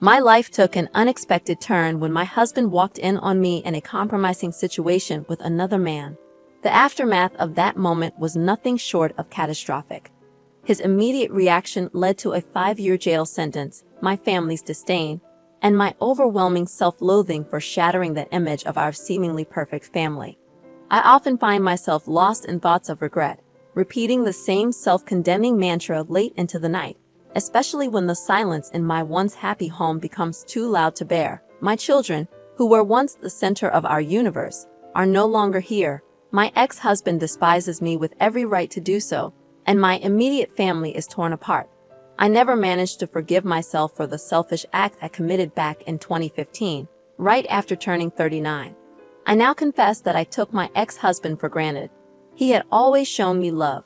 My life took an unexpected turn when my husband walked in on me in a compromising situation with another man. The aftermath of that moment was nothing short of catastrophic. His immediate reaction led to a 5-year jail sentence, my family's disdain, and my overwhelming self-loathing for shattering the image of our seemingly perfect family. I often find myself lost in thoughts of regret, repeating the same self-condemning mantra late into the night, especially when the silence in my once happy home becomes too loud to bear. My children, who were once the center of our universe, are no longer here. My ex-husband despises me with every right to do so, and my immediate family is torn apart. I never managed to forgive myself for the selfish act I committed back in 2015, right after turning 39. I now confess that I took my ex-husband for granted. He had always shown me love,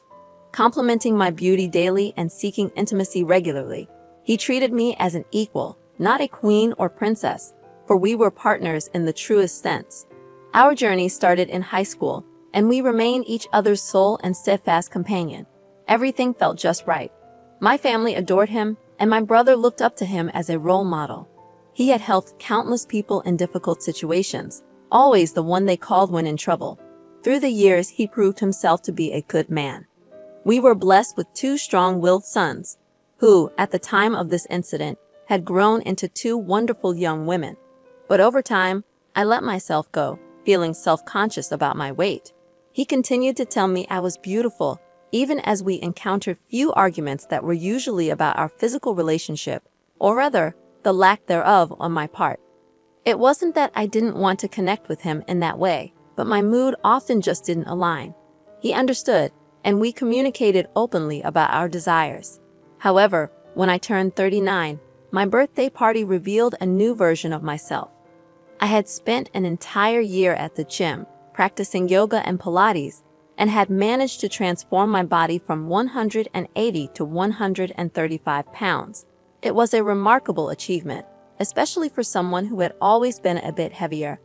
complimenting my beauty daily and seeking intimacy regularly. He treated me as an equal, not a queen or princess, for we were partners in the truest sense. Our journey started in high school, and we remained each other's sole and steadfast companion. Everything felt just right. My family adored him, and my brother looked up to him as a role model. He had helped countless people in difficult situations, always the one they called when in trouble. Through the years, he proved himself to be a good man. We were blessed with 2 strong-willed sons, who, at the time of this incident, had grown into 2 wonderful young women. But over time, I let myself go, feeling self-conscious about my weight. He continued to tell me I was beautiful, even as we encountered few arguments that were usually about our physical relationship, or rather, the lack thereof on my part. It wasn't that I didn't want to connect with him in that way, but my mood often just didn't align. He understood, and we communicated openly about our desires. However, when I turned 39, my birthday party revealed a new version of myself. I had spent an entire year at the gym, practicing yoga and Pilates, and had managed to transform my body from 180 to 135 pounds. It was a remarkable achievement, especially for someone who had always been a bit heavier.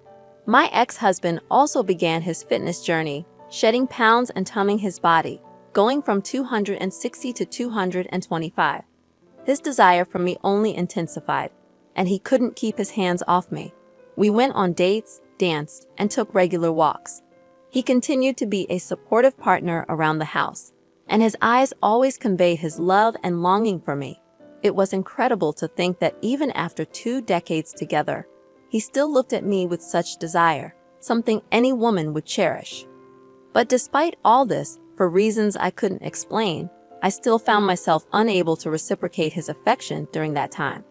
My ex-husband also began his fitness journey, shedding pounds and tumming his body, going from 260 to 225. His desire for me only intensified, and he couldn't keep his hands off me. We went on dates, danced, and took regular walks. He continued to be a supportive partner around the house, and his eyes always conveyed his love and longing for me. It was incredible to think that even after 2 decades together, he still looked at me with such desire, something any woman would cherish. But despite all this, for reasons I couldn't explain, I still found myself unable to reciprocate his affection during that time.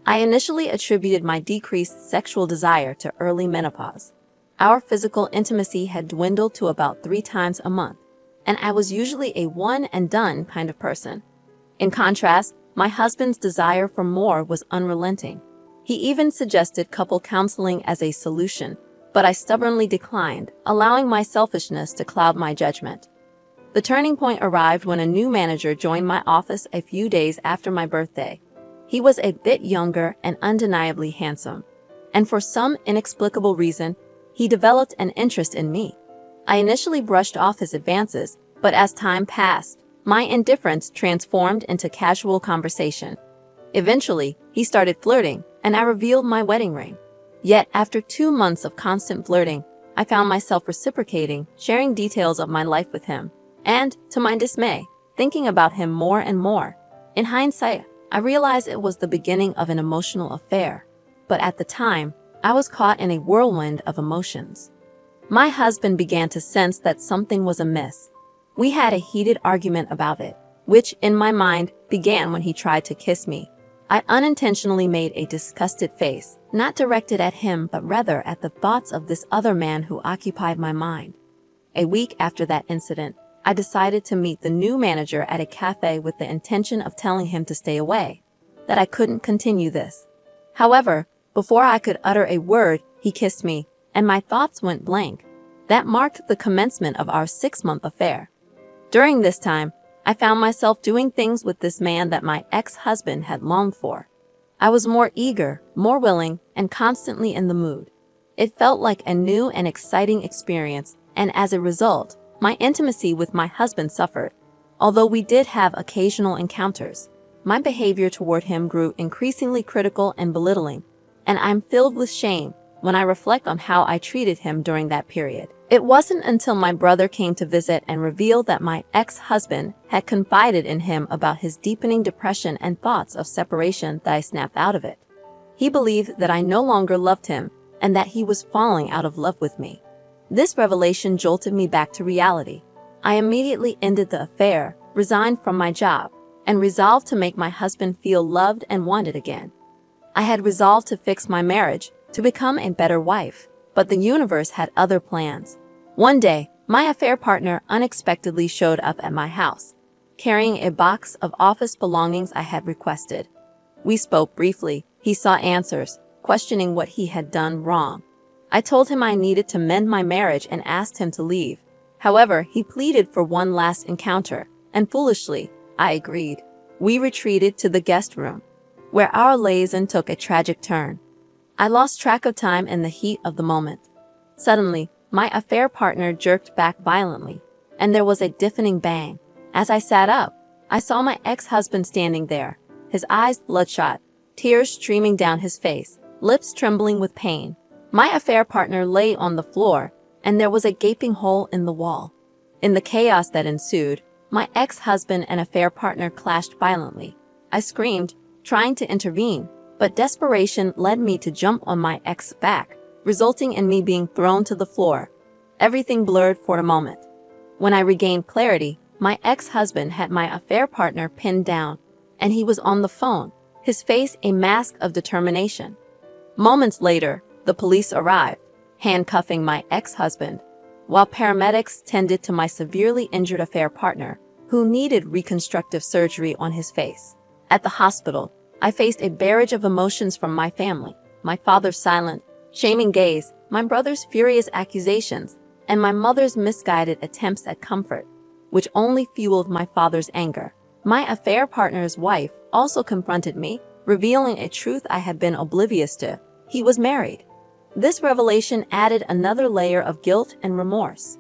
I initially attributed my decreased sexual desire to early menopause. Our physical intimacy had dwindled to about 3 times a month, and I was usually a one-and-done kind of person. In contrast, my husband's desire for more was unrelenting. He even suggested couple counseling as a solution, but I stubbornly declined, allowing my selfishness to cloud my judgment. The turning point arrived when a new manager joined my office a few days after my birthday. He was a bit younger and undeniably handsome, and for some inexplicable reason, he developed an interest in me. I initially brushed off his advances, but as time passed, my indifference transformed into casual conversation. Eventually, he started flirting, and I revealed my wedding ring. Yet, after 2 months of constant flirting, I found myself reciprocating, sharing details of my life with him, and, to my dismay, thinking about him more and more. In hindsight, I realized it was the beginning of an emotional affair, but at the time, I was caught in a whirlwind of emotions. My husband began to sense that something was amiss. We had a heated argument about it, which, in my mind, began when he tried to kiss me. I unintentionally made a disgusted face, not directed at him but rather at the thoughts of this other man who occupied my mind. A week after that incident, I decided to meet the new manager at a cafe with the intention of telling him to stay away, that I couldn't continue this. However, before I could utter a word, he kissed me, and my thoughts went blank. That marked the commencement of our 6-month affair. During this time, I found myself doing things with this man that my ex-husband had longed for. I was more eager, more willing, and constantly in the mood. It felt like a new and exciting experience, and as a result, my intimacy with my husband suffered. Although we did have occasional encounters, my behavior toward him grew increasingly critical and belittling, and I'm filled with shame when I reflect on how I treated him during that period. It wasn't until my brother came to visit and revealed that my ex-husband had confided in him about his deepening depression and thoughts of separation that I snapped out of it. He believed that I no longer loved him and that he was falling out of love with me. This revelation jolted me back to reality. I immediately ended the affair, resigned from my job, and resolved to make my husband feel loved and wanted again. I had resolved to fix my marriage, to become a better wife, but the universe had other plans. One day, my affair partner unexpectedly showed up at my house, carrying a box of office belongings I had requested. We spoke briefly. He sought answers, questioning what he had done wrong. I told him I needed to mend my marriage and asked him to leave. However, he pleaded for one last encounter, and foolishly, I agreed. We retreated to the guest room, where our liaison took a tragic turn. I lost track of time in the heat of the moment. Suddenly, my affair partner jerked back violently, and there was a deafening bang. As I sat up, I saw my ex-husband standing there, his eyes bloodshot, tears streaming down his face, lips trembling with pain. My affair partner lay on the floor, and there was a gaping hole in the wall. In the chaos that ensued, my ex-husband and affair partner clashed violently. I screamed, trying to intervene, but desperation led me to jump on my ex's back, resulting in me being thrown to the floor. Everything blurred for a moment. When I regained clarity, my ex-husband had my affair partner pinned down, and he was on the phone, his face a mask of determination. Moments later, the police arrived, handcuffing my ex-husband, while paramedics tended to my severely injured affair partner, who needed reconstructive surgery on his face. At the hospital, I faced a barrage of emotions from my family, my father's silent, shaming gaze, my brother's furious accusations, and my mother's misguided attempts at comfort, which only fueled my father's anger. My affair partner's wife also confronted me, revealing a truth I had been oblivious to. He was married. This revelation added another layer of guilt and remorse.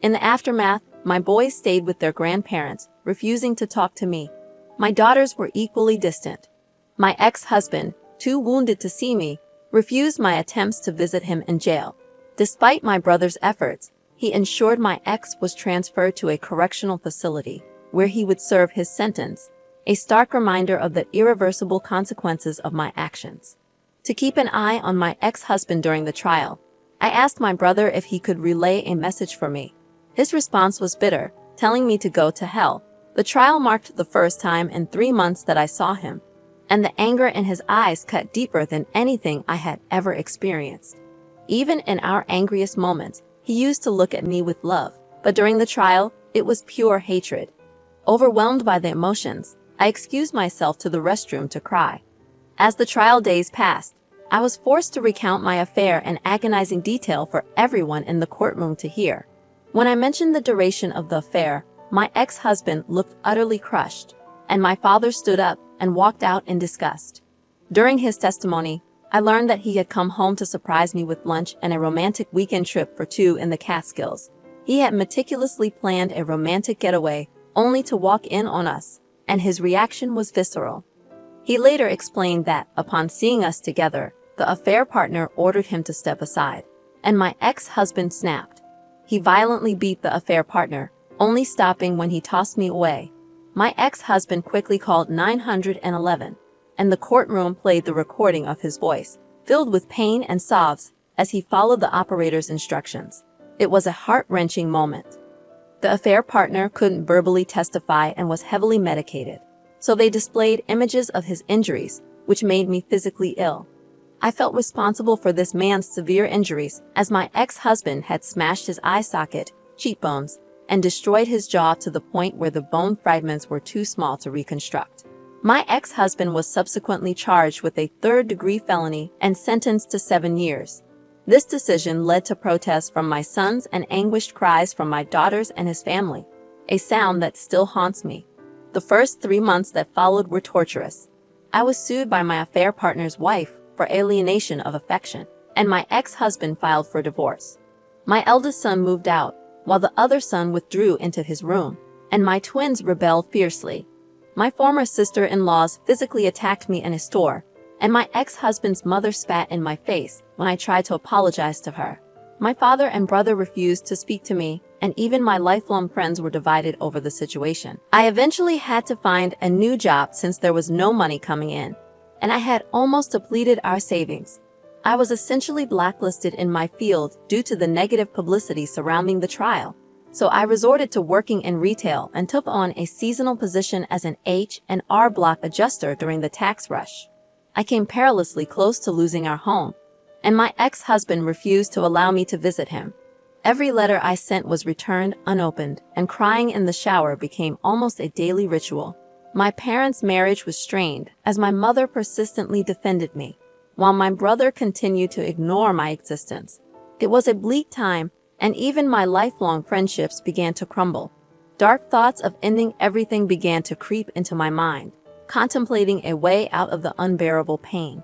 In the aftermath, my boys stayed with their grandparents, refusing to talk to me. My daughters were equally distant. My ex-husband, too wounded to see me, refused my attempts to visit him in jail. Despite my brother's efforts, he ensured my ex was transferred to a correctional facility, where he would serve his sentence, a stark reminder of the irreversible consequences of my actions. To keep an eye on my ex-husband during the trial, I asked my brother if he could relay a message for me. His response was bitter, telling me to go to hell. The trial marked the first time in 3 months that I saw him, and the anger in his eyes cut deeper than anything I had ever experienced. Even in our angriest moments, he used to look at me with love, but during the trial, it was pure hatred. Overwhelmed by the emotions, I excused myself to the restroom to cry. As the trial days passed, I was forced to recount my affair in agonizing detail for everyone in the courtroom to hear. When I mentioned the duration of the affair, my ex-husband looked utterly crushed, and my father stood up and walked out in disgust. During his testimony, I learned that he had come home to surprise me with lunch and a romantic weekend trip for two in the Catskills. He had meticulously planned a romantic getaway, only to walk in on us, and his reaction was visceral. He later explained that, upon seeing us together, the affair partner ordered him to step aside, and my ex-husband snapped. He violently beat the affair partner, only stopping when he tossed me away. My ex-husband quickly called 911, and the courtroom played the recording of his voice, filled with pain and sobs, as he followed the operator's instructions. It was a heart-wrenching moment. The affair partner couldn't verbally testify and was heavily medicated, so they displayed images of his injuries, which made me physically ill. I felt responsible for this man's severe injuries, as my ex-husband had smashed his eye socket, cheekbones, and destroyed his jaw to the point where the bone fragments were too small to reconstruct. My ex-husband was subsequently charged with a third-degree felony and sentenced to 7 years. This decision led to protests from my sons and anguished cries from my daughters and his family, a sound that still haunts me. The first 3 months that followed were torturous. I was sued by my affair partner's wife for alienation of affection, and my ex-husband filed for divorce. My eldest son moved out, while the other son withdrew into his room, and my twins rebelled fiercely. My former sister-in-laws physically attacked me in a store, and my ex-husband's mother spat in my face when I tried to apologize to her. My father and brother refused to speak to me, and even my lifelong friends were divided over the situation. I eventually had to find a new job since there was no money coming in, and I had almost depleted our savings. I was essentially blacklisted in my field due to the negative publicity surrounding the trial. So I resorted to working in retail and took on a seasonal position as an H&R Block adjuster during the tax rush. I came perilously close to losing our home, and my ex-husband refused to allow me to visit him. Every letter I sent was returned unopened, and crying in the shower became almost a daily ritual. My parents' marriage was strained as my mother persistently defended me, while my brother continued to ignore my existence. It was a bleak time, and even my lifelong friendships began to crumble. Dark thoughts of ending everything began to creep into my mind, contemplating a way out of the unbearable pain.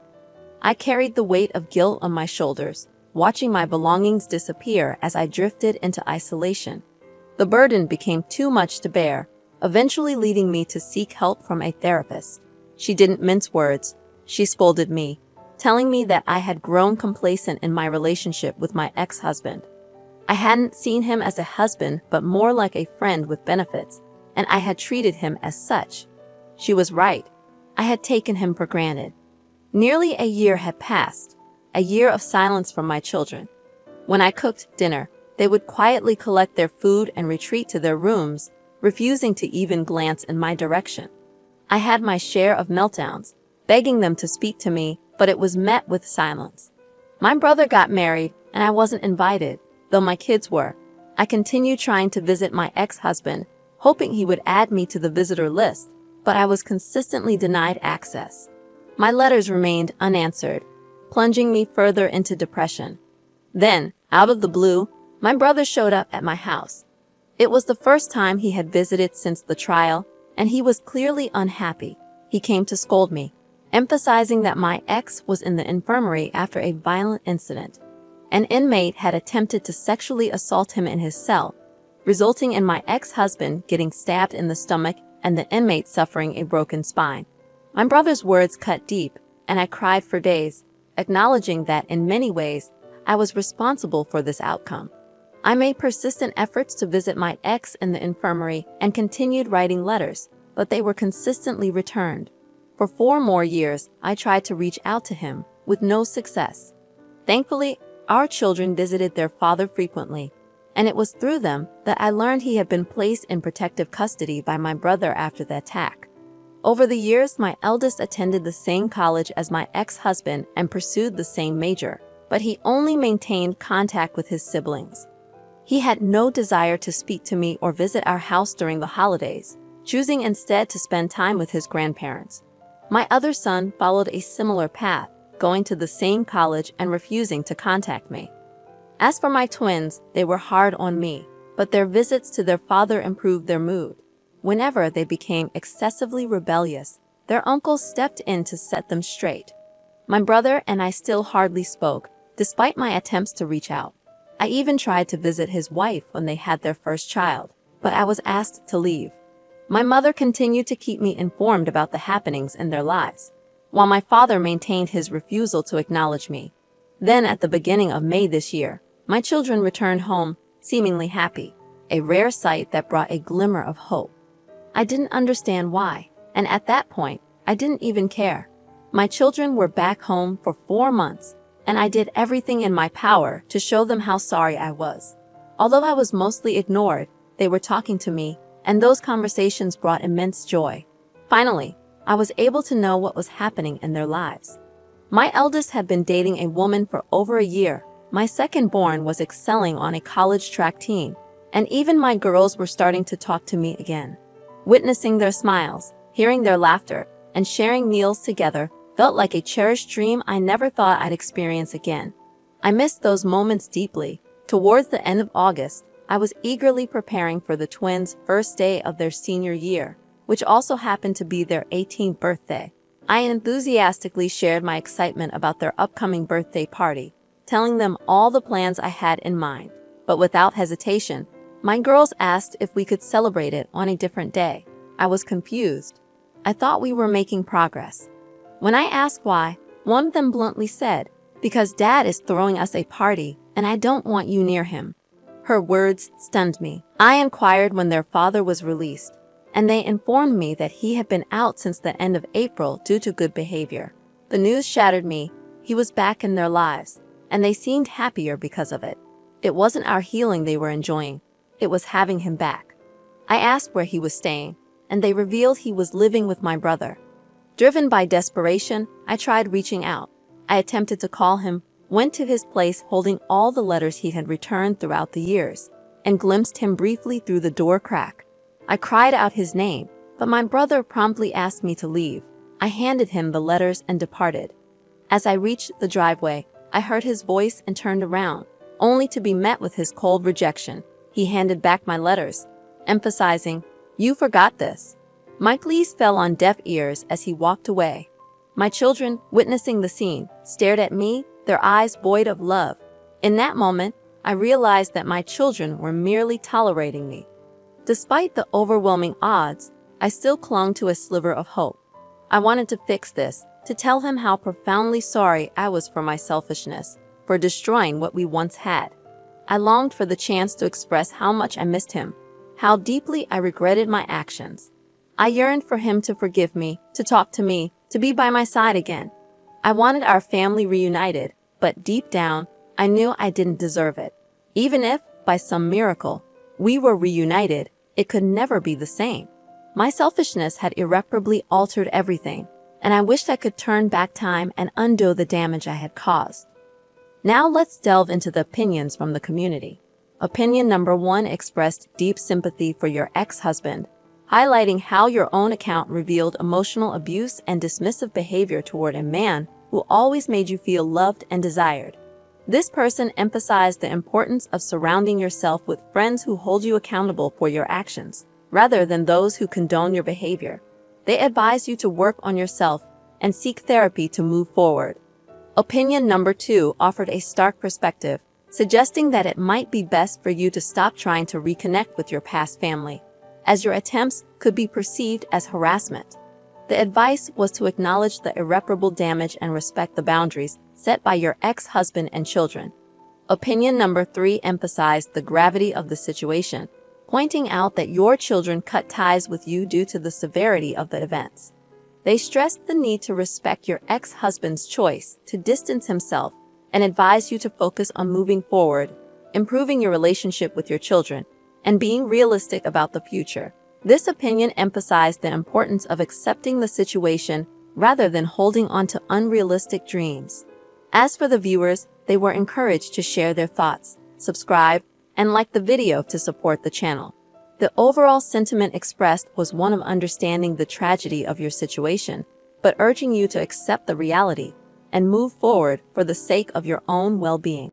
I carried the weight of guilt on my shoulders, watching my belongings disappear as I drifted into isolation. The burden became too much to bear, eventually leading me to seek help from a therapist. She didn't mince words. She scolded me, telling me that I had grown complacent in my relationship with my ex-husband. I hadn't seen him as a husband, but more like a friend with benefits, and I had treated him as such. She was right. I had taken him for granted. Nearly a year had passed, a year of silence from my children. When I cooked dinner, they would quietly collect their food and retreat to their rooms, refusing to even glance in my direction. I had my share of meltdowns, begging them to speak to me, but it was met with silence. My brother got married, and I wasn't invited, though my kids were. I continued trying to visit my ex-husband, hoping he would add me to the visitor list, but I was consistently denied access. My letters remained unanswered, plunging me further into depression. Then, out of the blue, my brother showed up at my house. It was the first time he had visited since the trial, and he was clearly unhappy. He came to scold me, emphasizing that my ex was in the infirmary after a violent incident. An inmate had attempted to sexually assault him in his cell, resulting in my ex-husband getting stabbed in the stomach and the inmate suffering a broken spine. My brother's words cut deep, and I cried for days, acknowledging that in many ways, I was responsible for this outcome. I made persistent efforts to visit my ex in the infirmary and continued writing letters, but they were consistently returned. For 4 more years, I tried to reach out to him, with no success. Thankfully, our children visited their father frequently, and it was through them that I learned he had been placed in protective custody by my brother after the attack. Over the years, my eldest attended the same college as my ex-husband and pursued the same major, but he only maintained contact with his siblings. He had no desire to speak to me or visit our house during the holidays, choosing instead to spend time with his grandparents. My other son followed a similar path, going to the same college and refusing to contact me. As for my twins, they were hard on me, but their visits to their father improved their mood. Whenever they became excessively rebellious, their uncles stepped in to set them straight. My brother and I still hardly spoke, despite my attempts to reach out. I even tried to visit his wife when they had their first child, but I was asked to leave. My mother continued to keep me informed about the happenings in their lives, while my father maintained his refusal to acknowledge me. Then, at the beginning of May this year, my children returned home, seemingly happy, a rare sight that brought a glimmer of hope. I didn't understand why, and at that point, I didn't even care. My children were back home for 4 months, and I did everything in my power to show them how sorry I was. Although I was mostly ignored, they were talking to me, and those conversations brought immense joy. Finally, I was able to know what was happening in their lives. My eldest had been dating a woman for over a year. My second-born was excelling on a college track team, and even my girls were starting to talk to me again. Witnessing their smiles, hearing their laughter, and sharing meals together felt like a cherished dream I never thought I'd experience again. I missed those moments deeply. Towards the end of August, I was eagerly preparing for the twins' first day of their senior year, which also happened to be their 18th birthday. I enthusiastically shared my excitement about their upcoming birthday party, telling them all the plans I had in mind. But without hesitation, my girls asked if we could celebrate it on a different day. I was confused. I thought we were making progress. When I asked why, one of them bluntly said, "Because Dad is throwing us a party, and I don't want you near him." Her words stunned me. I inquired when their father was released, and they informed me that he had been out since the end of April due to good behavior. The news shattered me. He was back in their lives, and they seemed happier because of it. It wasn't our healing they were enjoying. It was having him back. I asked where he was staying, and they revealed he was living with my brother. Driven by desperation, I tried reaching out. I attempted to call him, went to his place holding all the letters he had returned throughout the years, and glimpsed him briefly through the door crack. I cried out his name, but my brother promptly asked me to leave. I handed him the letters and departed. As I reached the driveway, I heard his voice and turned around, only to be met with his cold rejection. He handed back my letters, emphasizing, "You forgot this." My pleas fell on deaf ears as he walked away. My children, witnessing the scene, stared at me, their eyes void of love. In that moment, I realized that my children were merely tolerating me. Despite the overwhelming odds, I still clung to a sliver of hope. I wanted to fix this, to tell him how profoundly sorry I was for my selfishness, for destroying what we once had. I longed for the chance to express how much I missed him, how deeply I regretted my actions. I yearned for him to forgive me, to talk to me, to be by my side again. I wanted our family reunited, but deep down, I knew I didn't deserve it. Even if, by some miracle, we were reunited, it could never be the same. My selfishness had irreparably altered everything, and I wished I could turn back time and undo the damage I had caused. Now let's delve into the opinions from the community. Opinion number 1 expressed deep sympathy for your ex-husband, highlighting how your own account revealed emotional abuse and dismissive behavior toward a man who always made you feel loved and desired. This person emphasized the importance of surrounding yourself with friends who hold you accountable for your actions, rather than those who condone your behavior. They advise you to work on yourself and seek therapy to move forward. Opinion number 2 offered a stark perspective, suggesting that it might be best for you to stop trying to reconnect with your past family, as your attempts could be perceived as harassment. The advice was to acknowledge the irreparable damage and respect the boundaries set by your ex-husband and children. Opinion number 3 emphasized the gravity of the situation, pointing out that your children cut ties with you due to the severity of the events. They stressed the need to respect your ex-husband's choice to distance himself and advised you to focus on moving forward, improving your relationship with your children, and being realistic about the future. This opinion emphasized the importance of accepting the situation rather than holding on to unrealistic dreams. As for the viewers, they were encouraged to share their thoughts, subscribe, and like the video to support the channel. The overall sentiment expressed was one of understanding the tragedy of your situation, but urging you to accept the reality and move forward for the sake of your own well-being.